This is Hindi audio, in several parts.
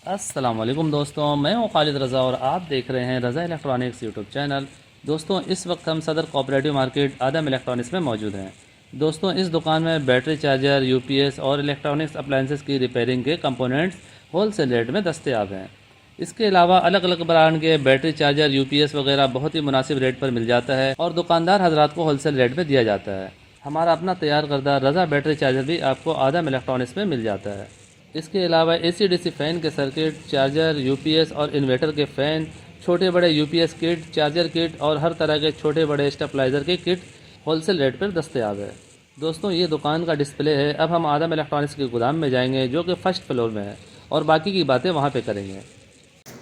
अस्सलाम वालेकुम दोस्तों, मैं हूं खालिद रज़ा और आप देख रहे हैं रज़ा इलेक्ट्रॉनिक्स यूट्यूब चैनल। दोस्तों, इस वक्त हम सदर कोऑपरेटिव मार्केट आदम इलेक्ट्रॉनिक्स में मौजूद हैं। दोस्तों, इस दुकान में बैटरी चार्जर, यूपीएस और इलेक्ट्रॉनिक्स अप्लायंसेस की रिपेयरिंग के कंपोनेंट्स होलसेल रेट में दस्तयाब हैं। इसके अलावा अलग अलग ब्रांड के बैटरी चार्जर, यूपीएस वगैरह बहुत ही मुनासिब रेट पर मिल जाता है और दुकानदार हजरात को होलसेल रेट में दिया जाता है। हमारा अपना तैयार करदा रज़ा बैटरी चार्जर भी आपको आदम इलेक्ट्रॉनिक्स में मिल जाता है। इसके अलावा एसी डीसी फ़ैन के सर्किट, चार्जर, यूपीएस और इन्वर्टर के फ़ैन, छोटे बड़े यूपीएस किट, चार्जर किट और हर तरह के छोटे बड़े स्टेबलाइज़र के किट होलसेल रेट पर दस्तयाब है। दोस्तों, ये दुकान का डिस्प्ले है। अब हम आदम इलेक्ट्रॉनिक्स के गोदाम में जाएंगे जो कि फर्स्ट फ्लोर में है और बाकी की बातें वहाँ पे करेंगे।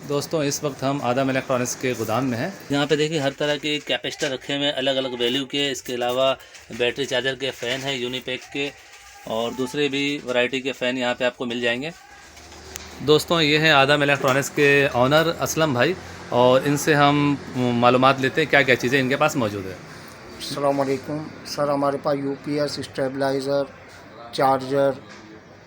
दोस्तों, इस वक्त हम आदम इलेक्ट्रॉनिक्स के गोदाम में हैं। यहाँ पे देखिए हर तरह के कैपेसिटर रखे हुए हैं अलग अलग वैल्यू के। इसके अलावा बैटरी चार्जर के फ़ैन हैं यूनिपैक के और दूसरे भी वैरायटी के फ़ैन यहाँ पे आपको मिल जाएंगे। दोस्तों, ये हैं आदम इलेक्ट्रॉनिक्स के ऑनर असलम भाई और इनसे हम मालूमात लेते हैं क्या क्या चीज़ें इनके पास मौजूद है। अस्सलाम वालेकुम सर, हमारे पास UPS, stabiliser, charger,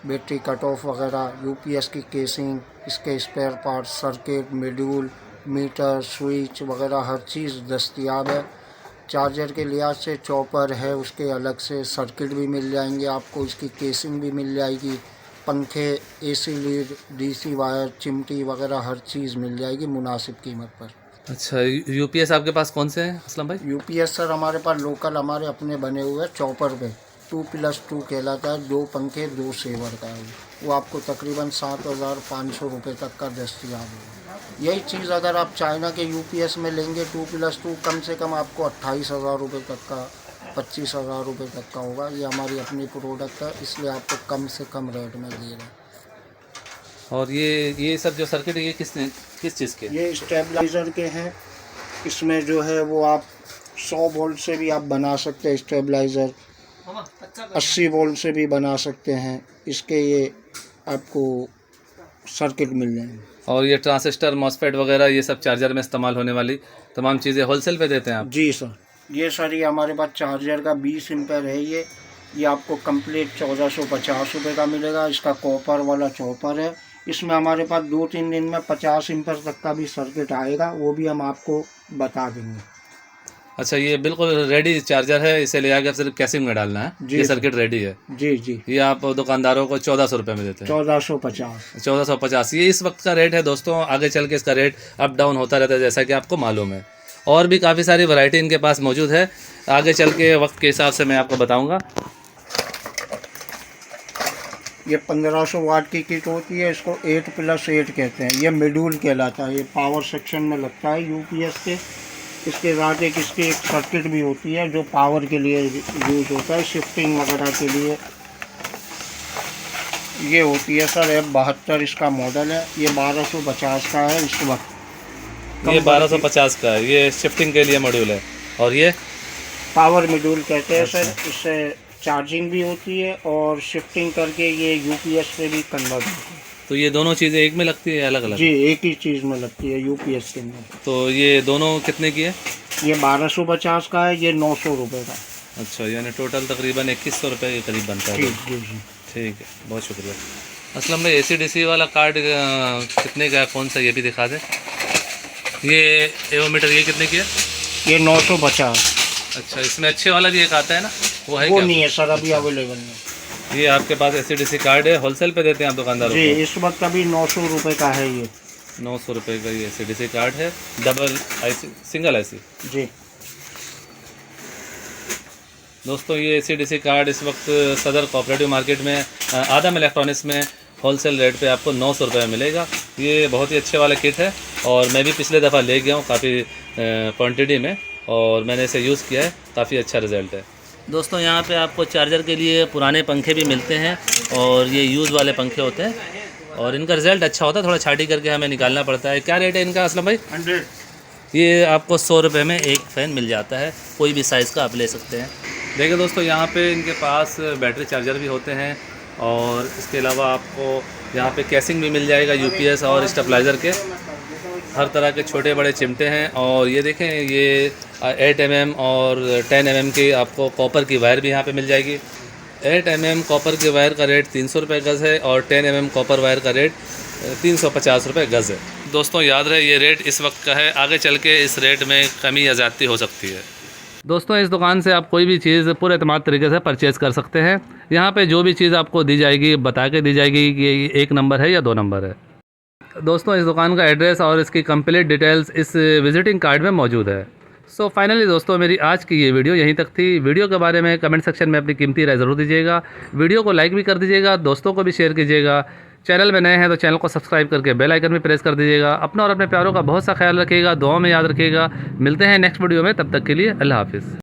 battery cut off वगैरह, यूपीएस की केसिंग, इसके spare parts, circuit, module, meter, switch वगैरह हर चीज़ दस्तयाब है। चार्जर के लिहाज से चॉपर है, उसके अलग से सर्किट भी मिल जाएंगे आपको, इसकी केसिंग भी मिल जाएगी, पंखे, एसी लीड, डीसी वायर, चिमटी वगैरह हर चीज़ मिल जाएगी मुनासिब कीमत पर। अच्छा, यूपीएस आपके पास कौन से हैं असलम भाई? यूपीएस सर हमारे पास लोकल हमारे अपने बने हुए हैं चॉपर पे 2+2 कहलाता है, 2 पंखे 2 सेवर का है। वो आपको तकरीबन 7,500 रुपये तक का दस्तियाब है। यही चीज़ अगर आप चाइना के यूपीएस में लेंगे 2+2 कम से कम आपको 28,000 रुपये तक का, 25,000 रुपये तक का होगा। ये हमारी अपनी प्रोडक्ट है, इसलिए आपको कम से कम रेट में दे रहे हैं। और ये सब जो सर्किट है ये किस चीज़ के? ये स्टेबलाइज़र के हैं। इसमें जो है वो आप 100 वोल्ट से भी आप बना सकते हैं स्टेबलाइज़र, 80 वोल्ट से भी बना सकते हैं। इसके ये आपको सर्किट मिल जाएंगे। और ये ट्रांजिस्टर, मॉसफेट वगैरह ये सब चार्जर में इस्तेमाल होने वाली तमाम चीज़ें होलसेल पे देते हैं आप? जी सर, ये सर ये हमारे पास चार्जर का 20 एम्पेयर है। ये आपको कंप्लीट 1450 रुपये का मिलेगा। इसका कॉपर वाला चॉपर है। इसमें हमारे पास 2-3 दिन में 50 एम्पेयर तक का भी सर्किट आएगा, वो भी हम आपको बता देंगे। अच्छा, ये बिल्कुल रेडी चार्जर है, इसे ले आकर सिर्फ कैसिंग में डालना है। जी ये सर। सर्किट रेडी है। जी जी, ये आप दुकानदारों को 1400 रुपये में देते हैं? 1450। 1450 ये इस वक्त का रेट है। दोस्तों, आगे चल के इसका रेट अप डाउन होता रहता है जैसा कि आपको मालूम है। और भी काफ़ी सारी वैरायटी इनके पास मौजूद है, आगे चल के वक्त के हिसाब से मैं आपको बताऊँगा। ये 1500 वाट की किट होती है, इसको 8+8 कहते हैं। ये मॉड्यूल कहलाता है, ये पावर सेक्शन में लगता है यूपीएस के। इसके साथ इसकी एक सर्किट भी होती है जो पावर के लिए यूज होता है, शिफ्टिंग वगैरह के लिए। ये होती है सर F72, इसका मॉडल है। ये 1250 का है इस वक्त। ये 1250 का है, ये शिफ्टिंग के लिए मॉड्यूल है। और ये पावर मॉड्यूल कहते हैं अच्छा। सर। इससे चार्जिंग भी होती है और शिफ्टिंग करके ये यूपीएस से भी कन्वर्ट होती है। तो ये दोनों चीज़ें एक में लगती है अलग अलग? जी, एक ही चीज़ में लगती है यूपीएस के अंदर। तो ये दोनों कितने की है? ये 1250 का है, ये 900 रुपये का। अच्छा, यानी टोटल तकरीबन 2100 रुपये के करीब बनता है। जी जी जी। ठीक है, बहुत शुक्रिया। असलम भाई, ACDC वाला कार्ड कितने का है, कौन सा, ये भी दिखा दे। ये एवोमीटर ये कितने की है? ये 950। अच्छा, इसमें अच्छे वाला भी एक आता है ना, वो है वो क्या? नहीं है सर, अभी अवेलेबल नहीं। ये आपके पास ACDC कार्ड है, होलसेल पे देते हैं आप दुकानदारों जी, को? इस वक्त अभी 900 रुपये का है ये। 900 रुपये का ये ACDC कार्ड है, डबल IC, सिंगल IC। जी दोस्तों, ये ACDC कार्ड इस वक्त सदर कोऑपरेटिव मार्केट में आदम इलेक्ट्रॉनिक्स में होलसेल रेट पे आपको 900 रुपये में मिलेगा। ये बहुत ही अच्छे वाला किट है और मैं भी पिछले दफ़ा ले गया हूँ काफ़ी क्वांटिटी में और मैंने इसे यूज़ किया है, काफ़ी अच्छा रिज़ल्ट है। दोस्तों, यहाँ पे आपको चार्जर के लिए पुराने पंखे भी मिलते हैं और ये यूज़ वाले पंखे होते हैं और इनका रिज़ल्ट अच्छा होता है। थोड़ा छाटी करके हमें निकालना पड़ता है। क्या रेट है इनका असलम भाई? 100। ये आपको 100 रुपये में एक फ़ैन मिल जाता है, कोई भी साइज़ का आप ले सकते हैं। देखिए दोस्तों, यहाँ पे इनके पास बैटरी चार्जर भी होते हैं और इसके अलावा आपको यहाँ पे कैसिंग भी मिल जाएगा यूपीएस और स्टेबलाइज़र के। हर तरह के छोटे बड़े चिमटे हैं और ये देखें, ये 8 mm और 10 mm की आपको कॉपर की वायर भी यहाँ पे मिल जाएगी। 8 mm कॉपर के वायर का रेट 300 रुपये गज़ है और 10 mm कॉपर वायर का रेट 350 रुपये गज़ है। दोस्तों याद रहे ये रेट इस वक्त का है, आगे चल के इस रेट में कमी या ज़्यादती हो सकती है। दोस्तों इस दुकान से आप कोई भी चीज़ पूरे एतमाद तरीके से परचेज़ कर सकते हैं। यहाँ पे जो भी चीज़ आपको दी जाएगी बता के दी जाएगी कि ये 1 नंबर है या 2 नंबर है। दोस्तों इस दुकान का एड्रेस और इसकी कंप्लीट डिटेल्स इस विजिटिंग कार्ड में मौजूद है। सो फाइनली दोस्तों मेरी आज की ये वीडियो यहीं तक थी। वीडियो के बारे में कमेंट सेक्शन में अपनी कीमती राय ज़रूर दीजिएगा। वीडियो को लाइक भी कर दीजिएगा, दोस्तों को भी शेयर कीजिएगा। चैनल में नए हैं तो चैनल को सब्सक्राइब करके बेल आइकन भी प्रेस कर दीजिएगा। अपना और अपने प्यारों का बहुत सा ख्याल रखिएगा, दुआ में याद रखिएगा। मिलते हैं नेक्स्ट वीडियो में, तब तक के लिए अल्लाह हाफिज़।